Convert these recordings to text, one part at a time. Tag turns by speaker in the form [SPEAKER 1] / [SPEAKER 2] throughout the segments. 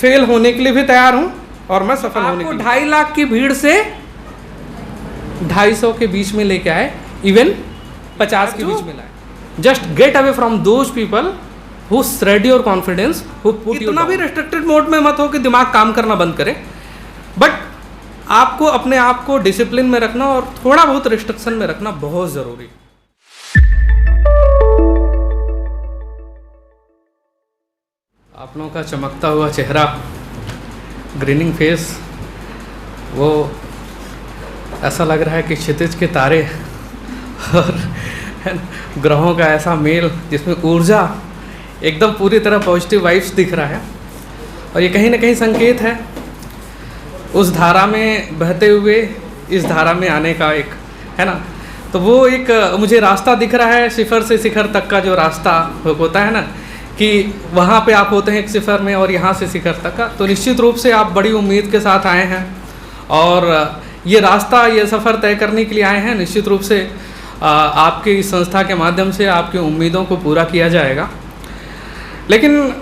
[SPEAKER 1] Fail होने के लिए भी तैयार हूँ और मैं सफल होने के लिए 2.5 लाख की भीड़ से 250 के बीच में लेके आए, इवन 50 के बीच में लाए। Just get away from those people who shred your confidence, who put इतना भी रिस्ट्रिक्टेड मोड में मत हो कि दिमाग काम करना बंद करे, बट आपको अपने आप को डिसिप्लिन में रखना और थोड़ा बहुत रिस्ट्रिक्शन में रखना बहुत ज़रूरी। आप लोगों का चमकता हुआ चेहरा, ग्रीनिंग फेस, वो ऐसा लग रहा है कि क्षितिज के तारे और ग्रहों का ऐसा मेल जिसमें ऊर्जा एकदम पूरी तरह पॉजिटिव वाइब्स दिख रहा है। और ये कहीं ना कहीं संकेत है उस धारा में बहते हुए इस धारा में आने का, एक है ना। तो वो एक मुझे रास्ता दिख रहा है, शिखर से शिखर तक का जो रास्ता होता है ना, कि वहाँ पे आप होते हैं एक शिखर में और यहाँ से शिखर तक का। तो निश्चित रूप से आप बड़ी उम्मीद के साथ आए हैं और ये रास्ता, ये सफ़र तय करने के लिए आए हैं। निश्चित रूप से आपकी इस संस्था के माध्यम से आपकी उम्मीदों को पूरा किया जाएगा, लेकिन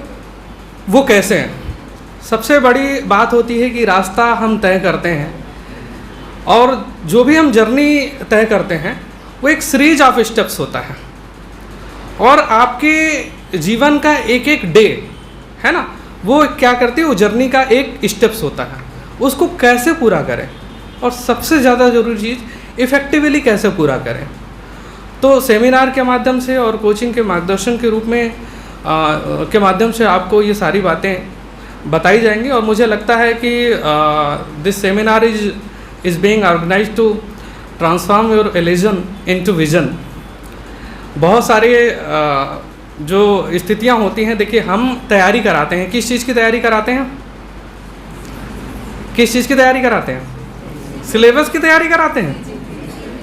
[SPEAKER 1] वो कैसे हैं? सबसे बड़ी बात होती है कि रास्ता हम तय करते हैं और जो भी हम जर्नी तय करते हैं वो एक सीरीज ऑफ स्टेप्स होता है और आपके जीवन का एक एक डे है ना, वो क्या करती है, वो जर्नी का एक स्टेप्स होता है, उसको कैसे पूरा करें और सबसे ज़्यादा ज़रूरी चीज़ इफ़ेक्टिवली कैसे पूरा करें। तो सेमिनार के माध्यम से और कोचिंग के मार्गदर्शन के रूप में के माध्यम से आपको ये सारी बातें बताई जाएंगी। और मुझे लगता है कि this seminar is being organised to transform your illusion into vision. बहुत सारे जो स्थितियाँ होती हैं, देखिए हम तैयारी कराते हैं, किस चीज़ की तैयारी कराते हैं, किस चीज़ की तैयारी कराते हैं, सिलेबस की तैयारी कराते हैं,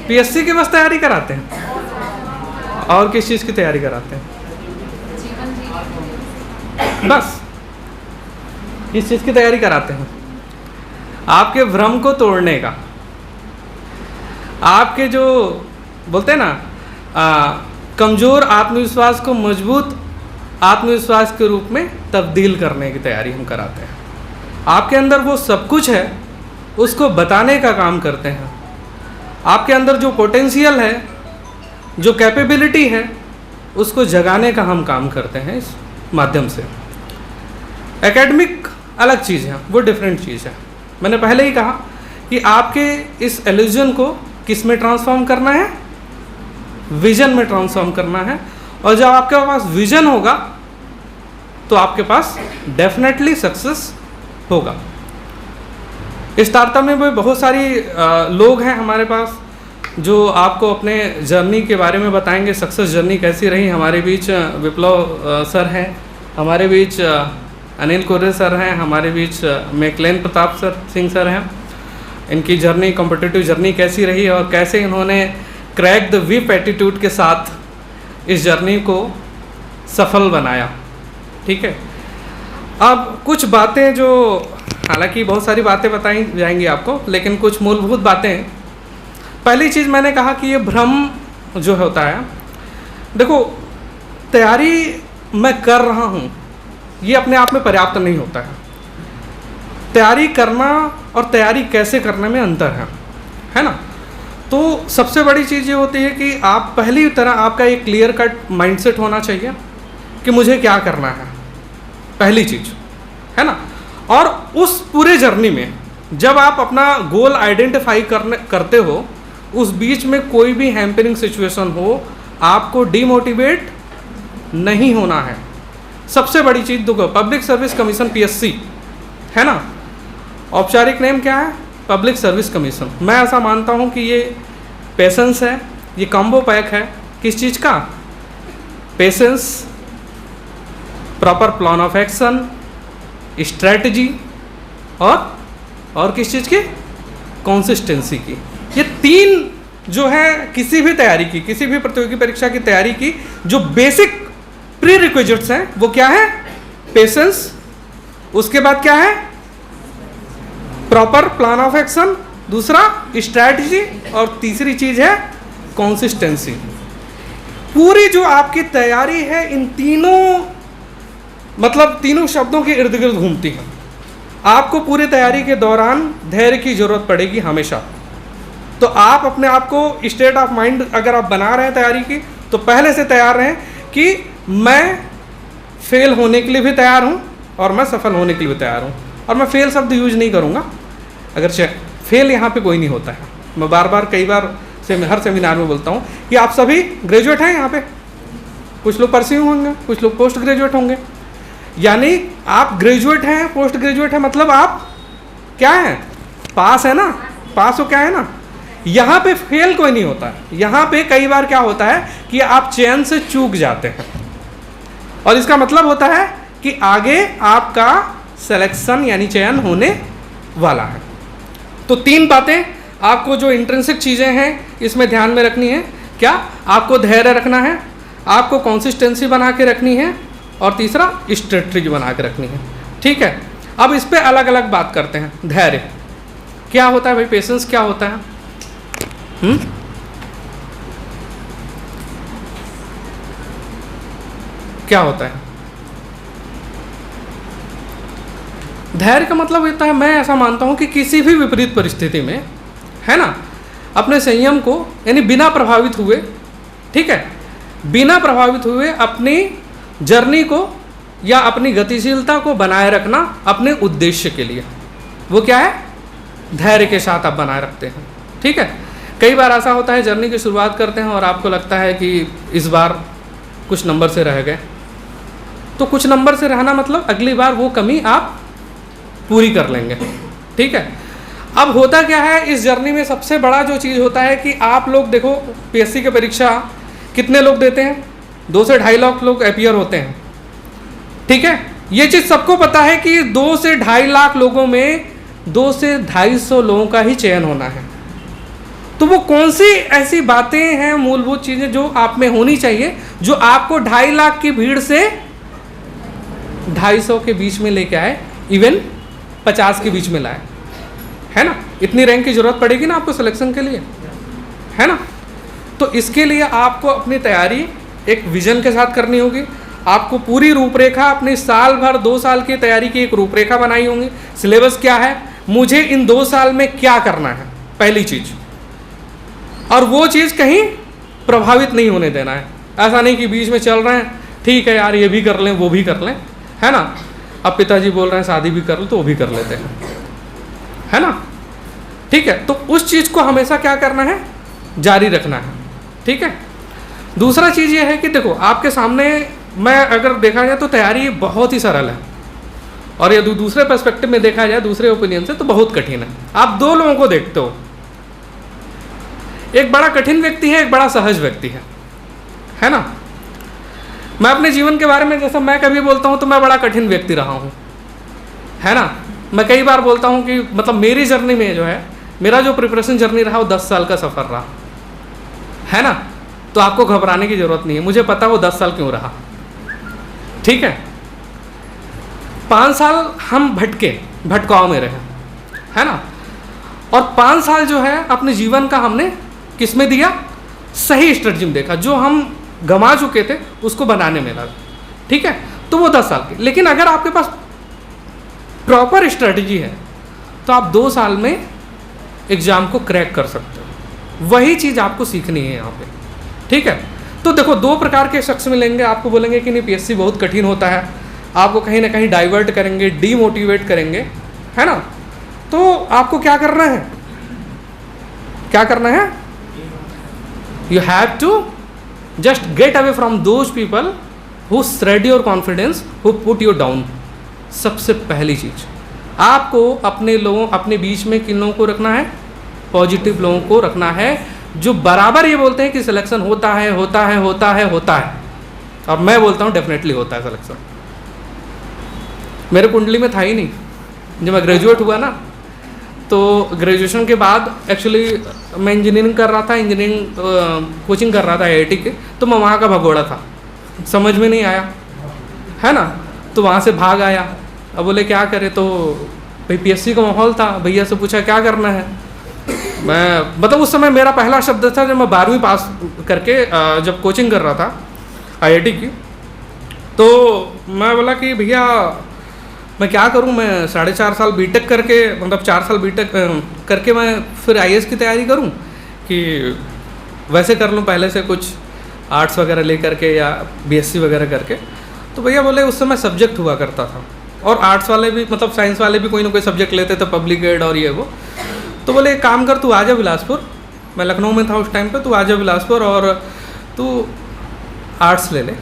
[SPEAKER 1] पीएससी की बस तैयारी कराते हैं, और किस चीज़ की तैयारी कराते हैं, बस किस चीज़ की तैयारी कराते हैं, आपके भ्रम को तोड़ने का, आपके जो बोलते हैं ना कमज़ोर आत्मविश्वास को मजबूत आत्मविश्वास के रूप में तब्दील करने की तैयारी हम कराते हैं। आपके अंदर वो सब कुछ है उसको बताने का काम करते हैं। आपके अंदर जो पोटेंशियल है, जो कैपेबिलिटी है, उसको जगाने का हम काम करते हैं इस माध्यम से। एकेडमिक अलग चीज़ है, वो डिफरेंट चीज़ है। मैंने पहले ही कहा कि आपके इस इल्यूजन को किस में ट्रांसफॉर्म करना है, विजन में ट्रांसफॉर्म करना है। और जब आपके पास विजन होगा तो आपके पास डेफिनेटली सक्सेस होगा। इस तारतम्य में बहुत सारी लोग हैं हमारे पास जो आपको अपने जर्नी के बारे में बताएंगे, सक्सेस जर्नी कैसी रही। हमारे बीच विप्लव सर हैं, हमारे बीच अनिल कुर्रे सर हैं, हमारे बीच मैकलेन प्रताप सिंह सर हैं। इनकी जर्नी, कॉम्पिटिटिव जर्नी कैसी रही और कैसे इन्होंने क्रैक द विप एटीट्यूड के साथ इस जर्नी को सफल बनाया। ठीक है, अब कुछ बातें जो, हालांकि बहुत सारी बातें बताई जाएंगी आपको, लेकिन कुछ मूलभूत बातें। पहली चीज़ मैंने कहा कि ये भ्रम जो होता है, देखो तैयारी मैं कर रहा हूँ ये अपने आप में पर्याप्त नहीं होता है। तैयारी करना और तैयारी कैसे करने में अंतर है ना। तो सबसे बड़ी चीज़ ये होती है कि आप पहली तरह आपका एक क्लियर कट माइंडसेट होना चाहिए कि मुझे क्या करना है, पहली चीज़ है ना। और उस पूरे जर्नी में जब आप अपना गोल आइडेंटिफाई करते हो, उस बीच में कोई भी हैम्परिंग सिचुएशन हो, आपको डीमोटिवेट नहीं होना है। सबसे बड़ी चीज़ देखो, पब्लिक सर्विस कमीशन पीएससी है ना, औपचारिक नेम क्या है, पब्लिक सर्विस कमीशन। मैं ऐसा मानता हूँ कि ये पेशेंस है, ये कॉम्बो पैक है। किस चीज़ का? Patience, proper plan of action, strategy और किस चीज़ की? कंसिस्टेंसी की। ये तीन जो है किसी भी तैयारी की, किसी भी प्रतियोगी परीक्षा की तैयारी की जो बेसिक प्री रिक्विजिट्स हैं, वो क्या है? पेशेंस, उसके बाद क्या है? प्रॉपर प्लान ऑफ एक्शन, दूसरा स्ट्रैटेजी, और तीसरी चीज है कंसिस्टेंसी। पूरी जो आपकी तैयारी है इन तीनों, मतलब तीनों शब्दों के इर्द गिर्द घूमती है। आपको पूरी तैयारी के दौरान धैर्य की ज़रूरत पड़ेगी हमेशा। तो आप अपने आप को स्टेट ऑफ माइंड अगर आप बना रहे हैं तैयारी की, तो पहले से तैयार रहें कि मैं फेल होने के लिए भी तैयार हूँ और मैं सफल होने के लिए भी तैयार हूँ। और मैं फेल शब्द यूज नहीं करूँगा, अगर फेल यहाँ पे कोई नहीं होता है। मैं बार बार कई बार से हर सेमिनार में बोलता हूँ कि आप सभी ग्रेजुएट हैं यहाँ पे, कुछ लोग परस्यू होंगे, कुछ लोग पोस्ट ग्रेजुएट होंगे। यानी आप ग्रेजुएट हैं, पोस्ट ग्रेजुएट हैं, मतलब आप क्या हैं, पास है ना, पास हो क्या है ना। यहाँ पे फेल कोई नहीं होता है। यहाँ पे कई बार क्या होता है कि आप चयन से चूक जाते हैं, और इसका मतलब होता है कि आगे आपका सिलेक्शन यानी चयन होने वाला है। तो 3 बातें आपको जो इंट्रिंसिक चीज़ें हैं इसमें ध्यान में रखनी है। क्या? आपको धैर्य रखना है, आपको कंसिस्टेंसी बना के रखनी है, और तीसरा स्ट्रेटजी बना के रखनी है। ठीक है, अब इस पे अलग अलग बात करते हैं। धैर्य क्या होता है भाई, पेशेंस क्या होता है? क्या होता है? धैर्य का मतलब होता है, मैं ऐसा मानता हूं कि किसी भी विपरीत परिस्थिति में, है ना, अपने संयम को यानी बिना प्रभावित हुए, ठीक है, बिना प्रभावित हुए अपनी जर्नी को या अपनी गतिशीलता को बनाए रखना अपने उद्देश्य के लिए, वो क्या है, धैर्य के साथ आप बनाए रखते हैं। ठीक है, कई बार ऐसा होता है जर्नी की शुरुआत करते हैं और आपको लगता है कि इस बार कुछ नंबर से रह गए, तो कुछ नंबर से रहना मतलब अगली बार वो कमी आप पूरी कर लेंगे। ठीक है, अब होता क्या है इस जर्नी में, सबसे बड़ा जो चीज़ होता है कि आप लोग देखो पीएससी की परीक्षा कितने लोग देते हैं, 2 से 2.5 लाख लोग अपीयर होते हैं। ठीक है, ये चीज़ सबको पता है कि 2 से 2.5 लाख लोगों में 2 से 250 लोगों का ही चयन होना है। तो वो कौन सी ऐसी बातें हैं, मूलभूत चीज़ें जो आप में होनी चाहिए, जो आपको 2.5 लाख की भीड़ से 250 के बीच में लेके आए, इवन 50 के बीच में लाए, है ना। इतनी रैंक की जरूरत पड़ेगी ना आपको सिलेक्शन के लिए, है ना। तो इसके लिए आपको अपनी तैयारी एक विजन के साथ करनी होगी। आपको पूरी रूपरेखा, अपने साल भर 2 साल की तैयारी की एक रूपरेखा बनाई होगी। सिलेबस क्या है, मुझे इन 2 साल में क्या करना है, पहली चीज, और वो चीज़ कहीं प्रभावित नहीं होने देना है। ऐसा नहीं कि बीच में चल रहे हैं, ठीक है यार ये भी कर लें वो भी कर लें, है ना। अब पिताजी बोल रहे हैं शादी भी कर लो तो वो भी कर लेते हैं, है ना। ठीक है, तो उस चीज़ को हमेशा क्या करना है, जारी रखना है। ठीक है, दूसरा चीज़ ये है कि देखो आपके सामने, मैं अगर देखा जाए तो तैयारी बहुत ही सरल है, और यदि दूसरे पर्सपेक्टिव में देखा जाए, दूसरे ओपिनियन से, तो बहुत कठिन है। आप 2 लोगों को देखते हो, एक बड़ा कठिन व्यक्ति है, एक बड़ा सहज व्यक्ति है ना। मैं अपने जीवन के बारे में जैसा मैं कभी बोलता हूँ तो मैं बड़ा कठिन व्यक्ति रहा हूँ, है ना। मैं कई बार बोलता हूँ कि मतलब मेरी जर्नी में जो है, मेरा जो प्रिपरेशन जर्नी रहा वो 10 साल का सफ़र रहा, है ना। तो आपको घबराने की ज़रूरत नहीं है, मुझे पता वो 10 साल क्यों रहा। ठीक है, 5 साल हम भटकाव में रहे, है ना, और 5 साल जो है अपने जीवन का हमने किस में दिया, सही स्ट्रेटजी में देखा, जो हम गंवा चुके थे उसको बनाने में लगा। ठीक है, तो वो 10 साल की। लेकिन अगर आपके पास प्रॉपर स्ट्रेटजी है तो आप 2 साल में एग्जाम को क्रैक कर सकते हो। वही चीज़ आपको सीखनी है यहाँ पे। ठीक है, तो देखो 2 प्रकार के शख्स मिलेंगे, आपको बोलेंगे कि नहीं पीएससी बहुत कठिन होता है, आपको कहीं ना कहीं डाइवर्ट करेंगे, डीमोटिवेट करेंगे, है ना। तो आपको क्या करना है, क्या करना है, you have to just get away from those people who shred your confidence, who put you down. सबसे पहली चीज आपको अपने लोगों, अपने बीच में किन लोगों को रखना है, पॉजिटिव लोगों को रखना है, जो बराबर ये बोलते हैं कि सिलेक्शन होता है होता है होता है होता है, और मैं बोलता हूँ डेफिनेटली होता है सिलेक्शन। मेरे कुंडली में था ही नहीं। जब मैं ग्रेजुएट हुआ ना, तो ग्रेजुएशन के बाद एक्चुअली मैं इंजीनियरिंग कर रहा था, इंजीनियरिंग कोचिंग कर रहा था आईआईटी के, तो मैं वहाँ का भगोड़ा था, समझ में नहीं आया, है ना। तो वहाँ से भाग आया। अब बोले क्या करे, तो भाई पीएससी का माहौल था, भैया से पूछा क्या करना है। मैं मतलब उस समय मेरा पहला शब्द था, जब मैं 12वीं पास करके जब कोचिंग कर रहा था आईआईटी की, तो मैं बोला कि भैया मैं क्या करूं, मैं 4.5 साल बीटेक करके, मतलब 4 साल बीटेक करके मैं फिर आईएएस की तैयारी करूं कि वैसे कर लूं पहले से कुछ आर्ट्स वगैरह ले करके या बीएससी वगैरह करके। तो भैया बोले उस समय सब्जेक्ट हुआ करता था, और आर्ट्स वाले भी, मतलब साइंस वाले भी कोई ना कोई सब्जेक्ट लेते थे, पब्लिक एड और ये वो। तो बोले एक काम कर, तू आ जा बिलासपुर, मैं लखनऊ में था उस टाइम पे, तू आ जा बिलासपुर और तू आर्ट्स ले ले,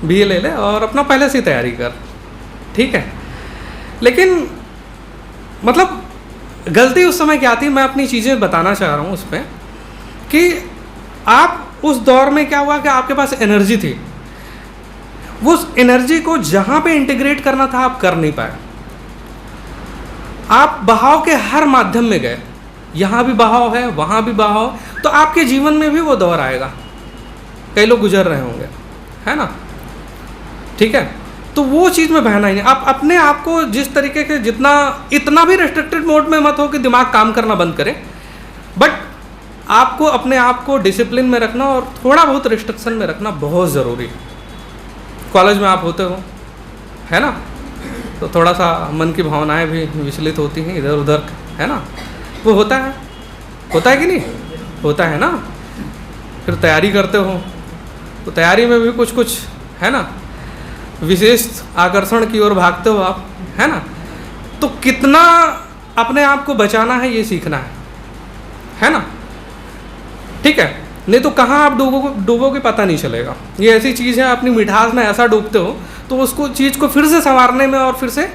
[SPEAKER 1] बीए ले ले और अपना पहले से ही तैयारी कर, ठीक है। लेकिन मतलब गलती उस समय क्या थी, मैं अपनी चीज़ें बताना चाह रहा हूँ उस पर कि आप उस दौर में क्या हुआ कि आपके पास एनर्जी थी, वो उस एनर्जी को जहाँ पे इंटीग्रेट करना था आप कर नहीं पाए। आप बहाव के हर माध्यम में गए, यहाँ भी बहाव है, वहाँ भी बहाव, तो आपके जीवन में भी वो दौर आएगा, कई लोग गुजर रहे होंगे, है ना, ठीक है। तो वो चीज़ में बहना ही नहीं। आप अपने आप को जिस तरीके के, जितना, इतना भी रेस्ट्रिक्टेड मोड में मत हो कि दिमाग काम करना बंद करे, बट आपको अपने आप को डिसिप्लिन में रखना और थोड़ा बहुत रिस्ट्रिक्शन में रखना बहुत ज़रूरी है। कॉलेज में आप होते हो, है ना, तो थोड़ा सा मन की भावनाएं भी विचलित होती हैं इधर उधर, है ना, वो होता है कि नहीं होता है ना। फिर तैयारी करते हो तो तैयारी में भी कुछ कुछ, है ना, विशेष आकर्षण की ओर भागते हो आप, है ना। तो कितना अपने आप को बचाना है ये सीखना है ना, ठीक है। नहीं तो कहाँ आप डूबोगे पता नहीं चलेगा। ये ऐसी चीज़ है, अपनी मिठास में ऐसा डूबते हो तो उसको चीज़ को फिर से संवारने में और फिर से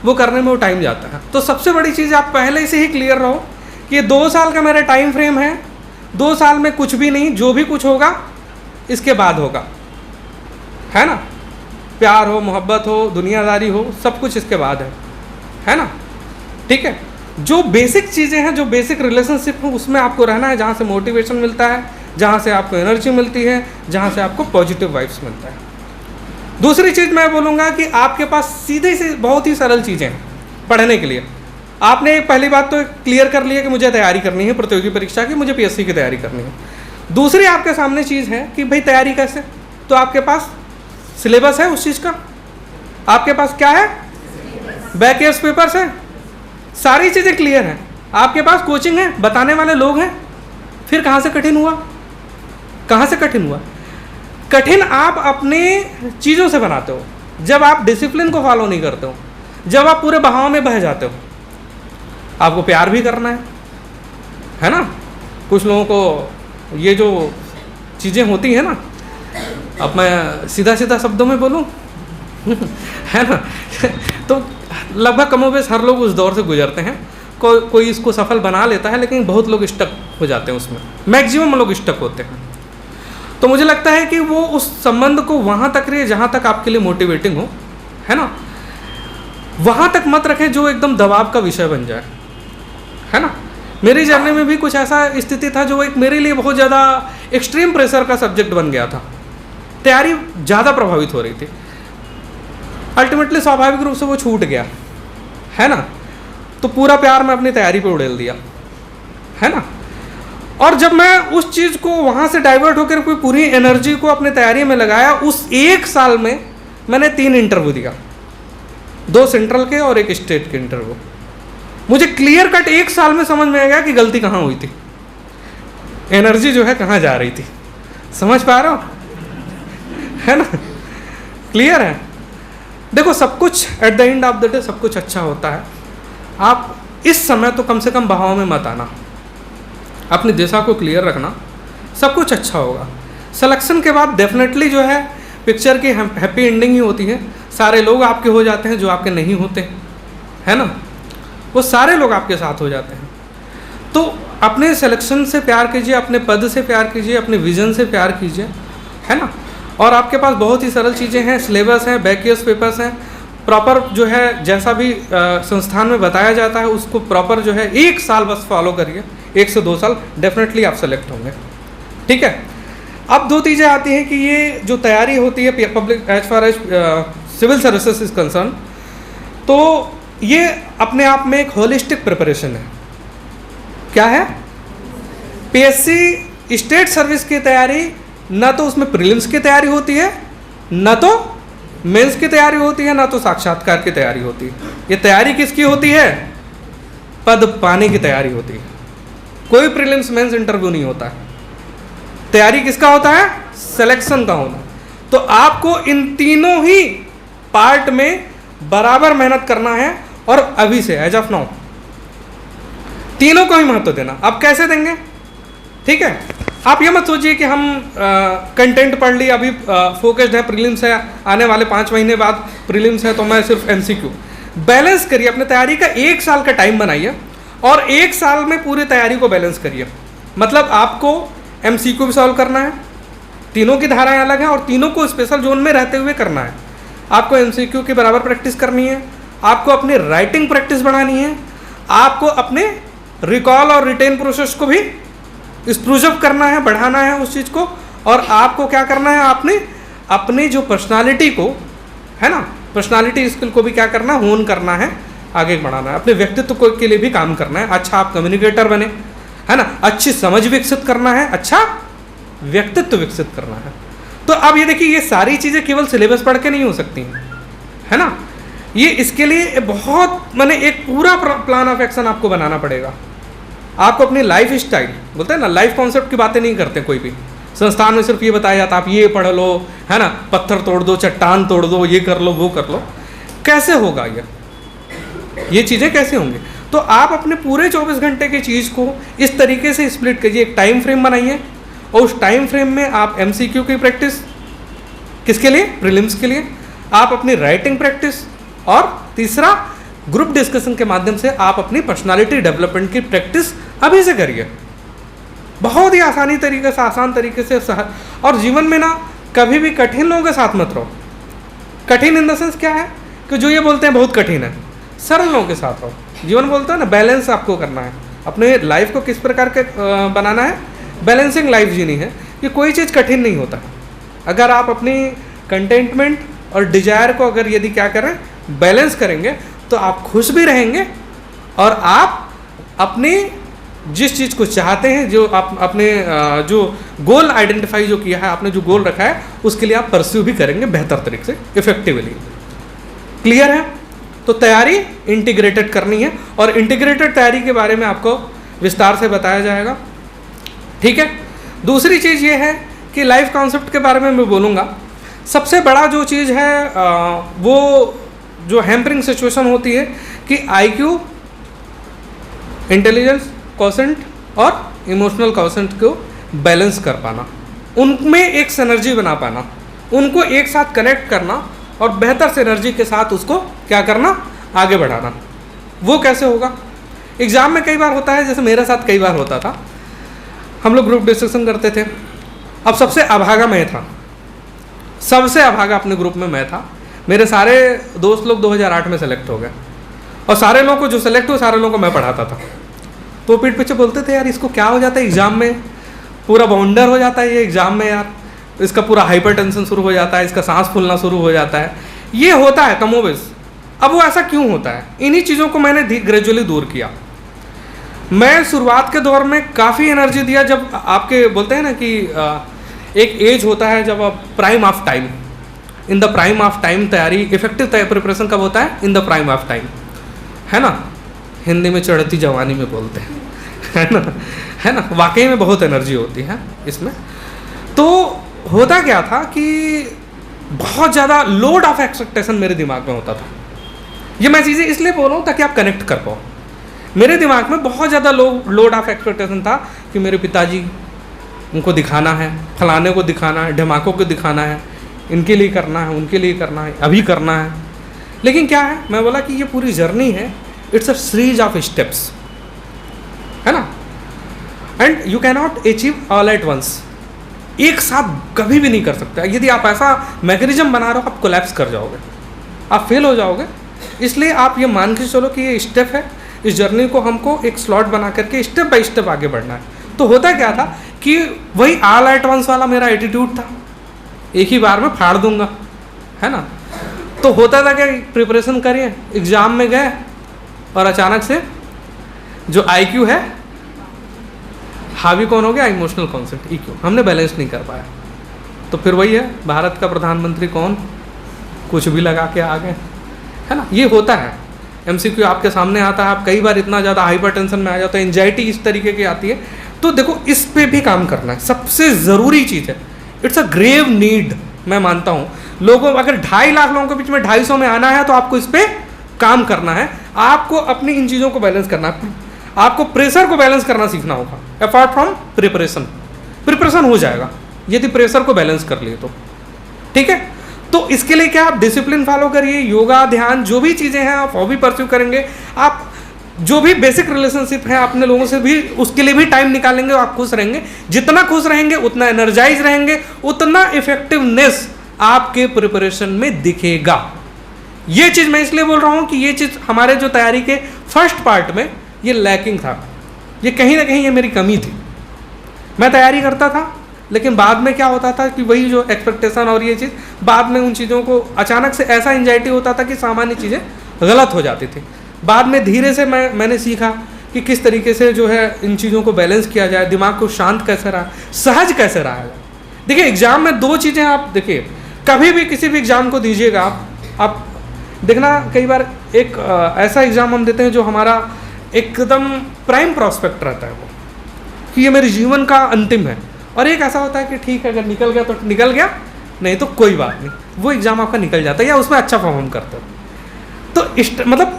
[SPEAKER 1] वो करने में वो टाइम जाता है। तो सबसे बड़ी चीज़, आप पहले से ही क्लियर रहो कि ये 2 साल का मेरा टाइम फ्रेम है, 2 साल में कुछ भी नहीं, जो भी कुछ होगा इसके बाद होगा, है ना। प्यार हो, मोहब्बत हो, दुनियादारी हो, सब कुछ इसके बाद है ना, ठीक है। जो बेसिक चीज़ें हैं, जो बेसिक रिलेशनशिप है, उसमें आपको रहना है, जहाँ से मोटिवेशन मिलता है, जहाँ से आपको एनर्जी मिलती है, जहाँ से आपको पॉजिटिव वाइब्स मिलता है। दूसरी चीज़ मैं बोलूँगा कि आपके पास सीधे से बहुत ही सरल चीज़ें हैं पढ़ने के लिए। आपने पहली बात तो क्लियर कर लिया कि मुझे तैयारी करनी है प्रतियोगी परीक्षा की, मुझे पीएससी की तैयारी करनी है। दूसरी आपके सामने चीज़ है कि भाई तैयारी कैसे, तो आपके पास सिलेबस है उस चीज़ का, आपके पास क्या है, बैक ईयर्स पेपर्स है, सारी चीज़ें क्लियर हैं, आपके पास कोचिंग है, बताने वाले लोग हैं। फिर कहाँ से कठिन हुआ, कहाँ से कठिन हुआ? कठिन आप अपने चीज़ों से बनाते हो, जब आप डिसिप्लिन को फॉलो नहीं करते हो, जब आप पूरे बहाव में बह जाते हो। आपको प्यार भी करना है ना। कुछ लोगों को ये जो चीज़ें होती हैं ना, अब मैं सीधा सीधा शब्दों में बोलूँ है ना, तो लगभग कमोबेश हर लोग उस दौर से गुजरते हैं। कोई इसको सफल बना लेता है, लेकिन बहुत लोग स्टक हो जाते हैं उसमें, मैक्सिमम लोग स्टक होते हैं। तो मुझे लगता है कि वो उस संबंध को वहाँ तक रहे जहाँ तक आपके लिए मोटिवेटिंग हो, है ना। वहाँ तक मत रखें जो एकदम दबाव का विषय बन जाए, है ना। मेरी जर्नी में भी कुछ ऐसा स्थिति था जो एक मेरे लिए बहुत ज़्यादा एक्सट्रीम प्रेशर का सब्जेक्ट बन गया था। तैयारी ज़्यादा प्रभावित हो रही थी, अल्टीमेटली स्वाभाविक रूप से वो छूट गया, है ना। तो पूरा प्यार मैं अपनी तैयारी पे उड़ेल दिया, है ना। और जब मैं उस चीज़ को वहाँ से डाइवर्ट होकर कोई पूरी एनर्जी को अपने तैयारी में लगाया, उस 1 साल में मैंने 3 इंटरव्यू दिया, 2 सेंट्रल के और 1 स्टेट के इंटरव्यू। मुझे क्लियर कट 1 साल में समझ में आ गया कि गलती कहाँ हुई थी, एनर्जी जो है कहाँ जा रही थी। समझ पा रहे हो, है ना, क्लियर है। देखो सब कुछ at the end of the day सब कुछ अच्छा होता है। आप इस समय तो कम से कम बहाव में मत आना, अपनी दिशा को क्लियर रखना, सब कुछ अच्छा होगा। सिलेक्शन के बाद डेफिनेटली जो है पिक्चर की हैप्पी एंडिंग ही होती है। सारे लोग आपके हो जाते हैं जो आपके नहीं होते, है ना, वो सारे लोग आपके साथ हो जाते हैं। तो अपने सिलेक्शन से प्यार कीजिए, अपने पद से प्यार कीजिए, अपने विजन से प्यार कीजिए, है ना। और आपके पास बहुत ही सरल चीज़ें हैं, सिलेबस हैं, बैक ईयर्स पेपर्स हैं, प्रॉपर जो है जैसा भी संस्थान में बताया जाता है उसको प्रॉपर जो है 1 साल बस फॉलो करिए, 1 से 2 साल डेफिनेटली आप सेलेक्ट होंगे, ठीक है। अब 2 चीज़ें आती हैं कि ये जो तैयारी होती है public as far as civil services is concern, तो ये अपने आप में एक होलिस्टिक प्रिपरेशन है। क्या है? पीएससी स्टेट सर्विस की तैयारी, ना तो उसमें प्रीलिम्स की तैयारी होती है, ना तो मेंस की तैयारी होती है, ना तो साक्षात्कार की तैयारी होती है। ये तैयारी किसकी होती है? पद पाने की तैयारी होती है। कोई प्रीलिम्स मेंस इंटरव्यू नहीं होता है। तैयारी किसका होता है? सिलेक्शन का होना। तो आपको इन तीनों ही पार्ट में बराबर मेहनत करना है, और अभी से एज ऑफ नाउ तीनों को ही महत्व देना। अब कैसे देंगे? ठीक है, आप ये मत सोचिए कि हम कंटेंट पढ़ ली, अभी फोकस्ड है, प्रीलिम्स है, आने वाले 5 महीने बाद प्रीलिम्स है तो मैं सिर्फ एमसीक्यू। बैलेंस करिए, अपने तैयारी का 1 साल का टाइम बनाइए और 1 साल में पूरी तैयारी को बैलेंस करिए। मतलब आपको एमसीक्यू भी सॉल्व करना है, तीनों की धाराएं अलग हैं और तीनों को स्पेशल जोन में रहते हुए करना है। आपको एमसीक्यू की बराबर प्रैक्टिस करनी है, आपको अपनी राइटिंग प्रैक्टिस बढ़ानी है, आपको अपने रिकॉल और रिटेन प्रोसेस को भी स्प्रूव करना है, बढ़ाना है उस चीज़ को, और आपको क्या करना है, आपने अपनी जो पर्सनालिटी को है ना, पर्सनालिटी स्किल को भी क्या करना, होन करना है, आगे बढ़ाना है, अपने व्यक्तित्व को के लिए भी काम करना है। अच्छा आप कम्युनिकेटर बने, है ना, अच्छी समझ विकसित करना है, अच्छा व्यक्तित्व विकसित करना है। तो अब ये देखिए, ये सारी चीज़ें केवल सिलेबस पढ़ के नहीं हो सकती, है ना, ये इसके लिए बहुत मैंने एक पूरा प्लान ऑफ एक्शन आपको बनाना पड़ेगा। आपको अपनी लाइफ स्टाइल, बोलते हैं ना, लाइफ कॉन्सेप्ट की बातें नहीं करते कोई भी संस्थान में, सिर्फ ये बताया जाता आप ये पढ़ लो, है ना, पत्थर तोड़ दो, चट्टान तोड़ दो, ये कर लो, वो कर लो। कैसे होगा ये चीज़ें कैसे होंगी? तो आप अपने पूरे 24 घंटे की चीज़ को इस तरीके से स्प्लिट कीजिए, एक टाइम फ्रेम बनाइए, और उस टाइम फ्रेम में आप एमसीक्यू की प्रैक्टिस, किसके लिए? प्रीलिम्स के लिए। आप अपनी राइटिंग प्रैक्टिस, और तीसरा ग्रुप डिस्कशन के माध्यम से आप अपनी पर्सनालिटी डेवलपमेंट की प्रैक्टिस अभी से करिए। बहुत ही आसानी तरीके से, आसान तरीके से और जीवन में ना कभी भी कठिन लोगों के साथ मत रहो। कठिन इन द सेंस क्या है कि जो ये बोलते हैं बहुत कठिन है, सरल लोगों के साथ रहो। जीवन बोलता है ना, बैलेंस आपको करना है, अपने लाइफ को किस प्रकार के बनाना है, बैलेंसिंग लाइफ जीनी है। कि कोई चीज़ कठिन नहीं होता। अगर आप अपनी कंटेंटमेंट और डिजायर को अगर यदि क्या करें, बैलेंस करेंगे, तो आप खुश भी रहेंगे और आप अपनी जिस चीज़ को चाहते हैं, जो आप अपने जो गोल आइडेंटिफाई जो किया है, आपने जो गोल रखा है, उसके लिए आप परस्यू भी करेंगे बेहतर तरीके से, इफेक्टिवली। क्लियर है? तो तैयारी इंटीग्रेटेड करनी है, और इंटीग्रेटेड तैयारी के बारे में आपको विस्तार से बताया जाएगा। ठीक है। दूसरी चीज़ ये है कि लाइफ कॉन्सेप्ट के बारे में मैं बोलूँगा। सबसे बड़ा जो चीज़ है वो जो हैम्परिंग सिचुएशन होती है कि आईक्यू, इंटेलिजेंस क्वोशेंट और इमोशनल क्वोशेंट को बैलेंस कर पाना, उनमें एक सिनर्जी बना पाना, उनको एक साथ कनेक्ट करना और बेहतर सिनर्जी के साथ उसको क्या करना, आगे बढ़ाना। वो कैसे होगा? एग्ज़ाम में कई बार होता है, जैसे मेरे साथ कई बार होता था, हम लोग ग्रुप डिस्कशन करते थे। अब सबसे अभागा मैं था, सबसे अभागा अपने ग्रुप में मैं था। मेरे सारे दोस्त लोग 2008 में सेलेक्ट हो गए, और सारे लोगों को जो सेलेक्ट हुए, सारे लोगों को मैं पढ़ाता था। तो पीठ पीछे बोलते थे, यार इसको क्या हो जाता है एग्ज़ाम में, पूरा बाउंडर हो जाता है ये एग्ज़ाम में, यार इसका पूरा हाइपर टेंशन शुरू हो जाता है, इसका सांस फूलना शुरू हो जाता है। ये होता है कमोबेश। अब वो ऐसा क्यों होता है? इन्हीं चीज़ों को मैंने ग्रेजुअली दूर किया। मैं शुरुआत के दौर में काफ़ी एनर्जी दिया, जब आपके बोलते हैं ना कि एक एज होता है जब आप prime of time, in the prime of time तैयारी, इफेक्टिव प्रिपरेशन कब होता है? In the prime of time, है ना, हिंदी में चढ़ती जवानी में बोलते हैं, है ना, वाकई में बहुत एनर्जी होती है इसमें। तो होता क्या था कि बहुत ज़्यादा लोड ऑफ एक्सपेक्टेशन मेरे दिमाग में होता था। ये मैं चीज़ें इसलिए बोल रहा हूँ ताकि आप कनेक्ट कर पाओ। मेरे दिमाग में बहुत ज़्यादा लोड ऑफ एक्सपेक्टेशन था कि मेरे पिताजी, उनको दिखाना है, फलाने को दिखाना है, ढमाकों को दिखाना है, इनके लिए करना है, उनके लिए करना है, अभी करना है। लेकिन क्या है, मैं बोला कि ये पूरी जर्नी है, it's a series of steps, है ना, and you can not achieve all at once. एक साथ कभी भी नहीं कर सकते। यदि आप ऐसा मैकेनिज्म बना रहे हो, आप कोलैप्स कर जाओगे, आप फेल हो जाओगे। इसलिए आप ये मान के चलो कि ये स्टेप है, इस जर्नी को हमको एक स्लॉट बना करके स्टेप बाय स्टेप आगे बढ़ना है। तो होता क्या था कि वही ऑल एट वंस वाला मेरा एटीट्यूड था, एक ही बार में फाड़ दूंगा, है ना। तो होता था क्या, प्रिपरेशन करिए, एग्ज़ाम में गए और अचानक से जो आईक्यू है, हावी कौन हो गया? इमोशनल कॉन्सेप्ट, ईक्यू, हमने बैलेंस नहीं कर पाया। तो फिर वही है, भारत का प्रधानमंत्री कौन? कुछ भी लगा के आ गए, है ना। ये होता है, MCQ आपके सामने आता है, आप कई बार इतना ज़्यादा हाइपर टेंशन में आ जाते हैं, एंजाइटी इस तरीके की आती है। तो देखो इस पे भी काम करना है, सबसे ज़रूरी चीज़ है, इट्स अ ग्रेव नीड। मैं मानता हूँ लोगों, अगर 2.5 लाख लोगों के बीच में 250 में आना है तो आपको इस पर काम करना है। आपको अपनी इन चीज़ों को बैलेंस करना है, आपको प्रेशर को बैलेंस करना सीखना होगा। अपार्ट फ्रॉम प्रिपरेशन हो जाएगा यदि प्रेशर को बैलेंस कर लिए तो, ठीक है। तो इसके लिए क्या, आप डिसिप्लिन फॉलो करिए, योगा, ध्यान, जो भी चीज़ें हैं आप हॉबी परस्यू करेंगे। आप जो भी बेसिक रिलेशनशिप है अपने लोगों से भी, उसके लिए भी टाइम निकालेंगे, आप खुश रहेंगे। जितना खुश रहेंगे उतना एनर्जाइज रहेंगे, उतना इफेक्टिवनेस आपके प्रिपरेशन में दिखेगा। ये चीज़ मैं इसलिए बोल रहा हूँ कि ये चीज़ हमारे जो तैयारी के फर्स्ट पार्ट में ये लैकिंग था, ये कहीं ना कहीं ये मेरी कमी थी। मैं तैयारी करता था लेकिन बाद में क्या होता था कि वही जो एक्सपेक्टेशन और ये चीज़, बाद में उन चीज़ों को अचानक से ऐसा एंजाइटी होता था कि सामान्य चीज़ें गलत हो जाती थी। बाद में धीरे से मैंने सीखा कि किस तरीके से जो है इन चीज़ों को बैलेंस किया जाए, दिमाग को शांत कैसे रहा, सहज कैसे रहा जाए। देखिए एग्ज़ाम में 2 चीज़ें, आप देखिए कभी भी किसी भी एग्ज़ाम को दीजिएगा आप देखना, कई बार एक ऐसा एग्ज़ाम हम देते हैं जो हमारा एकदम प्राइम प्रॉस्पेक्ट रहता है वो, कि ये मेरे जीवन का अंतिम है, और एक ऐसा होता है कि ठीक है अगर निकल गया तो निकल गया, नहीं तो कोई बात नहीं, वो एग्ज़ाम आपका निकल जाता है या उसमें अच्छा परफॉर्म करते हो। तो मतलब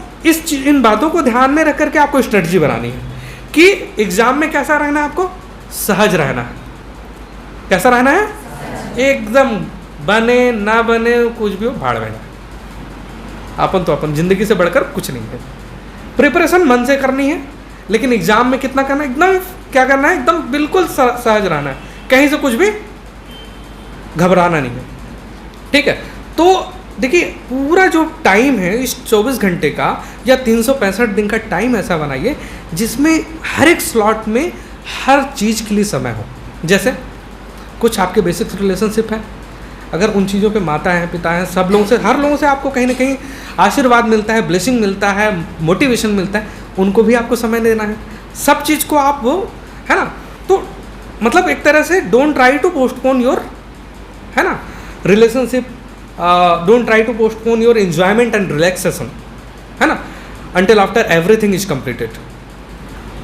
[SPEAKER 1] इन बातों को ध्यान में रख करके आपको स्ट्रेटजी बनानी है कि एग्ज़ाम में कैसा रहना है, आपको सहज रहना है। कैसा रहना है, एकदम बने ना बने कुछ भी हो भाड़ में, अपन तो अपन जिंदगी से बढ़कर कुछ नहीं है। प्रिपरेशन मन से करनी है, लेकिन एग्जाम में कितना करना है, एकदम क्या करना है, एकदम बिल्कुल सहज रहना है, कहीं से कुछ भी घबराना नहीं है, ठीक है। तो देखिए पूरा जो टाइम है इस 24 घंटे का या 365 दिन का टाइम ऐसा बनाइए जिसमें हर एक स्लॉट में हर चीज़ के लिए समय हो। जैसे कुछ आपके बेसिक रिलेशनशिप हैं, अगर उन चीज़ों पे माता हैं, पिता हैं, सब लोगों से, हर लोगों से आपको कहीं ना कहीं आशीर्वाद मिलता है, ब्लेसिंग मिलता है, मोटिवेशन मिलता है, उनको भी आपको समय देना है। सब चीज़ को आप वो, है ना, तो मतलब एक तरह से don't try to postpone your, है ना, relationship, don't try to postpone your enjoyment and relaxation, है ना, until after everything is completed.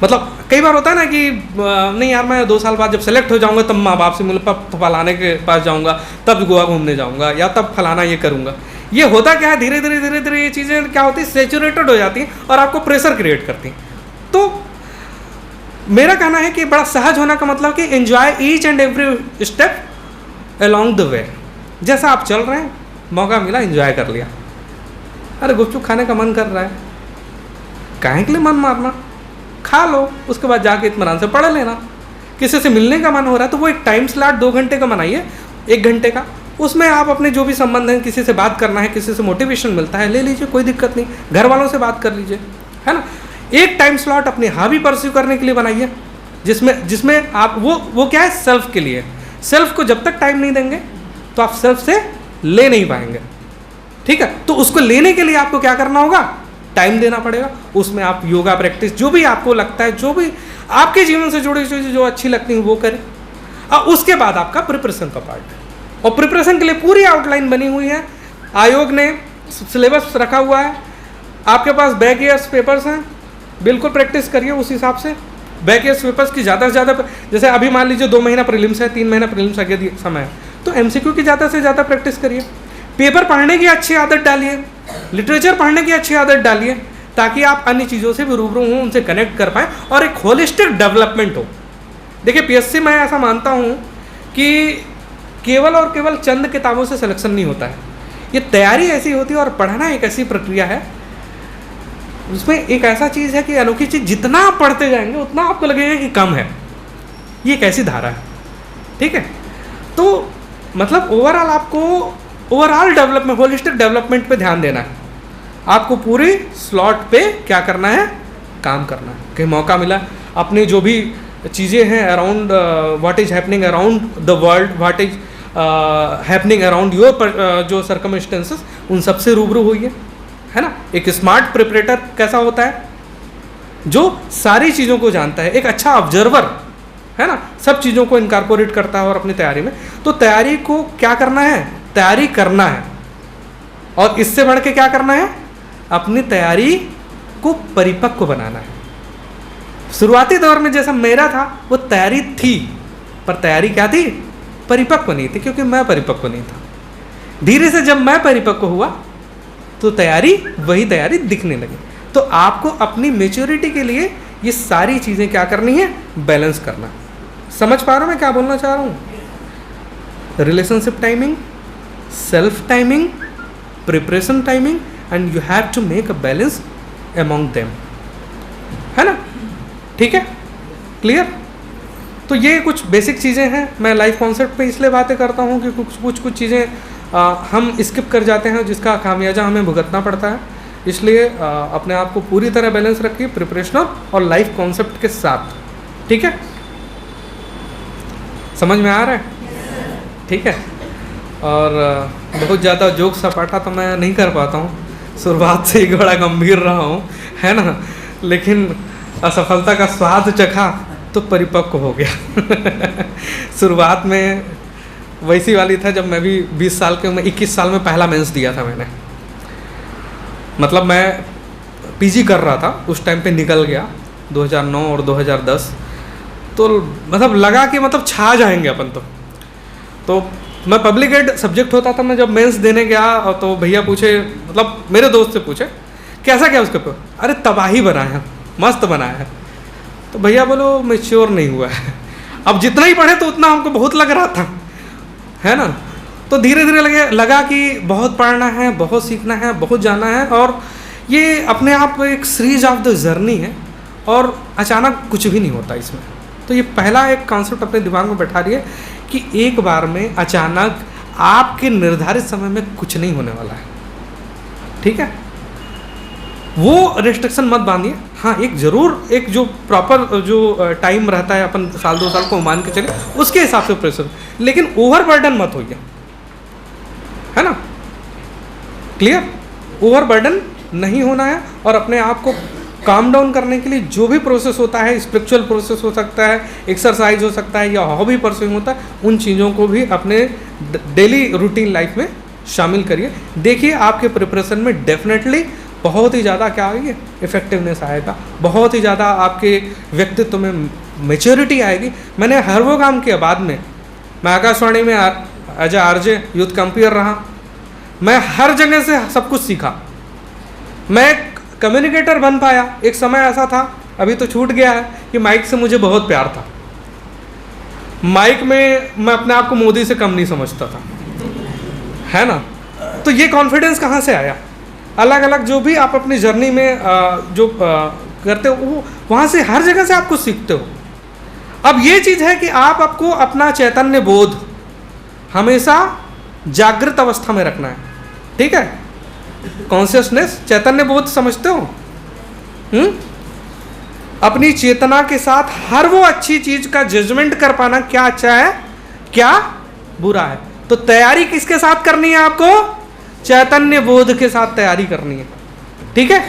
[SPEAKER 1] मतलब कई बार होता है ना कि नहीं यार मैं 2 साल बाद जब सेलेक्ट हो जाऊंगा तब माँ बाप से मिल, तब फलाने के पास जाऊंगा, तब गोवा घूमने जाऊंगा, या तब फलाना ये करूंगा। ये होता क्या है, धीरे धीरे ये चीज़ें क्या होती है, सेचुरेटेड हो जाती हैं और आपको प्रेशर क्रिएट करती हैं। तो मेरा कहना है कि बड़ा सहज होना का मतलब कि enjoy each and every step along the way. जैसा आप चल रहे हैं, मौका मिला एंजॉय कर लिया। अरे गुपचुप खाने का मन कर रहा है, काहे के लिए मन मारना, खा लो, उसके बाद जाके इत्मीनान से पढ़ लेना। किसी से मिलने का मन हो रहा है तो वो एक टाइम स्लॉट 2 घंटे का बनाइए, 1 घंटे का, उसमें आप अपने जो भी संबंध हैं, किसी से बात करना है, किसी से मोटिवेशन मिलता है, ले लीजिए, कोई दिक्कत नहीं, घर वालों से बात कर लीजिए, है ना। एक टाइम स्लॉट अपने हॉबी परस्यू करने के लिए बनाइए, जिसमें आप वो क्या है, सेल्फ के लिए। सेल्फ को जब तक टाइम नहीं देंगे तो आप सेल्फ से ले नहीं पाएंगे, ठीक है। तो उसको लेने के लिए आपको क्या करना होगा, टाइम देना पड़ेगा। उसमें आप योगा प्रैक्टिस, जो भी आपको लगता है, जो भी आपके जीवन से जुड़ी चीज़ें जो अच्छी लगती हैं वो करें। और उसके बाद आपका प्रिपरेशन का पार्ट है, और प्रिपरेशन के लिए पूरी आउटलाइन बनी हुई है, आयोग ने सिलेबस रखा हुआ है, आपके पास बैक ईयर्स पेपर्स हैं, बिल्कुल प्रैक्टिस करिए उस हिसाब से। बैक ईयर्स पेपर्स की ज़्यादा से ज़्यादा, जैसे अभी मान लीजिए 2 महीना प्रीलिम्स है, 3 महीना प्रीलिम्स आगे समय है, तो MCQ की ज़्यादा से ज़्यादा प्रैक्टिस करिए। पेपर पढ़ने की अच्छी आदत डालिए, लिटरेचर पढ़ने की अच्छी आदत डालिए, ताकि आप अन्य चीज़ों से भी रूबरू हों, उनसे कनेक्ट कर पाएँ और एक होलिस्टिक डेवलपमेंट हो। देखिए PSC मैं ऐसा मानता हूँ कि केवल और केवल चंद किताबों से सिलेक्शन नहीं होता है, ये तैयारी ऐसी होती है और पढ़ना एक ऐसी प्रक्रिया है, उसमें एक ऐसा चीज़ है कि अनोखी चीज़, जितना आप पढ़ते जाएंगे उतना आपको लगेगा कि कम है। ये एक ऐसी धारा है, ठीक है। तो मतलब ओवरऑल डेवलपमेंट, होलिस्टिक डेवलपमेंट पे ध्यान देना है आपको, पूरे स्लॉट पे क्या करना है, काम करना है। कहीं मौका मिला, अपनी जो भी चीज़ें हैं around what is happening around the world, what is happening around your जो सर्कमस्टेंसेस, उन सब से रूबरू होइए, है ना। एक स्मार्ट प्रिपरेटर कैसा होता है, जो सारी चीज़ों को जानता है, एक अच्छा ऑब्जर्वर, है ना, सब चीज़ों को इनकॉर्पोरेट करता है और अपनी तैयारी में। तो तैयारी को क्या करना है, तैयारी करना है, और इससे बढ़ के क्या करना है, अपनी तैयारी को परिपक्व बनाना है। शुरुआती दौर में जैसा मेरा था वो तैयारी थी, पर तैयारी क्या थी, परिपक्व नहीं थी, क्योंकि मैं परिपक्व नहीं था। धीरे से जब मैं परिपक्व हुआ तो तैयारी वही तैयारी दिखने लगी। तो आपको अपनी मेच्योरिटी के लिए ये सारी चीज़ें क्या करनी है, बैलेंस करना। समझ पा रहा हूँ मैं क्या बोलना चाह रहा हूँ? Relationship timing, self timing, preparation timing, and you have to make a balance among them, है ना? ठीक है, क्लियर? तो ये कुछ बेसिक चीज़ें हैं। मैं लाइफ कॉन्सेप्ट पे इसलिए बातें करता हूँ कि कुछ चीज़ें हम स्किप कर जाते हैं, जिसका खामियाजा हमें भुगतना पड़ता है। इसलिए अपने आप को पूरी तरह बैलेंस रखिए प्रिपरेशनल और लाइफ कॉन्सेप्ट के साथ। ठीक है, समझ में आ रहा है? ठीक है। और बहुत ज़्यादा जोक सपाटा तो मैं नहीं कर पाता हूँ, शुरुआत से ही बड़ा गंभीर रहा हूँ, है ना? लेकिन असफलता का स्वाद चखा तो परिपक्व हो गया। शुरुआत में वैसी वाली था जब मैं भी 20 साल के, मैं 21 साल में पहला मेंस दिया था मैंने। मतलब मैं पीजी कर रहा था उस टाइम पे, निकल गया 2009 और 2010। तो मतलब लगा कि मतलब छा जाएंगे अपन। तो मैं पब्लिक एड सब्जेक्ट होता था, मैं जब मेंस देने गया तो भैया पूछे, मतलब मेरे दोस्त से पूछे कैसा क्या उसके ऊपर, अरे तबाही बनाया है, मस्त बनाया है। तो भैया बोलो मैच्योर नहीं हुआ है। अब जितना ही पढ़े तो उतना हमको बहुत लग रहा था, है ना? तो धीरे धीरे लगा कि बहुत पढ़ना है, बहुत सीखना है, बहुत जाना है, और ये अपने आप एक सीरीज ऑफ द जर्नी है, और अचानक कुछ भी नहीं होता इसमें। तो ये पहला एक कॉन्सेप्ट अपने दिमाग में बैठा रही है कि एक बार में अचानक आपके निर्धारित समय में कुछ नहीं होने वाला है। ठीक है, वो रेस्ट्रिक्शन मत बांधिए। हाँ, एक जरूर एक जो प्रॉपर जो टाइम रहता है, अपन साल 2 साल को मान के चले, उसके हिसाब से प्रेशर, लेकिन ओवर बर्डन मत होइए, है ना? क्लियर? ओवर बर्डन नहीं होना है। और अपने आप को काम डाउन करने के लिए जो भी प्रोसेस होता है, स्पिरिचुअल प्रोसेस हो सकता है, एक्सरसाइज हो सकता है, या हॉबी परस्यूइंग होता है, उन चीज़ों को भी अपने डेली रूटीन लाइफ में शामिल करिए। देखिए आपके प्रिपरेशन में डेफिनेटली बहुत ही ज़्यादा क्या आएगी, इफेक्टिवनेस आएगा, बहुत ही ज़्यादा आपके व्यक्तित्व में मैच्योरिटी आएगी। मैंने हर वो काम किया बाद में, मैं आकाशवाणी में as a RJ youth compere रहा, मैं हर जगह से सब कुछ सीखा, मैं कम्युनिकेटर बन पाया। एक समय ऐसा था, अभी तो छूट गया है, कि माइक से मुझे बहुत प्यार था। माइक में मैं अपने आप को मोदी से कम नहीं समझता था, है ना? तो ये कॉन्फिडेंस कहाँ से आया? अलग अलग जो भी आप अपनी जर्नी में करते हो, वो वहाँ से हर जगह से आप कुछ सीखते हो। अब ये चीज़ है कि आप आपको अपना चैतन्य बोध हमेशा जागृत अवस्था में रखना है। ठीक है, कॉन्शियसनेस, चैतन्य बोध समझते हो? अपनी चेतना के साथ हर वो अच्छी चीज का जजमेंट कर पाना, क्या अच्छा है क्या बुरा है। तो तैयारी किसके साथ करनी है आपको? चैतन्य बोध के साथ तैयारी करनी है। ठीक है।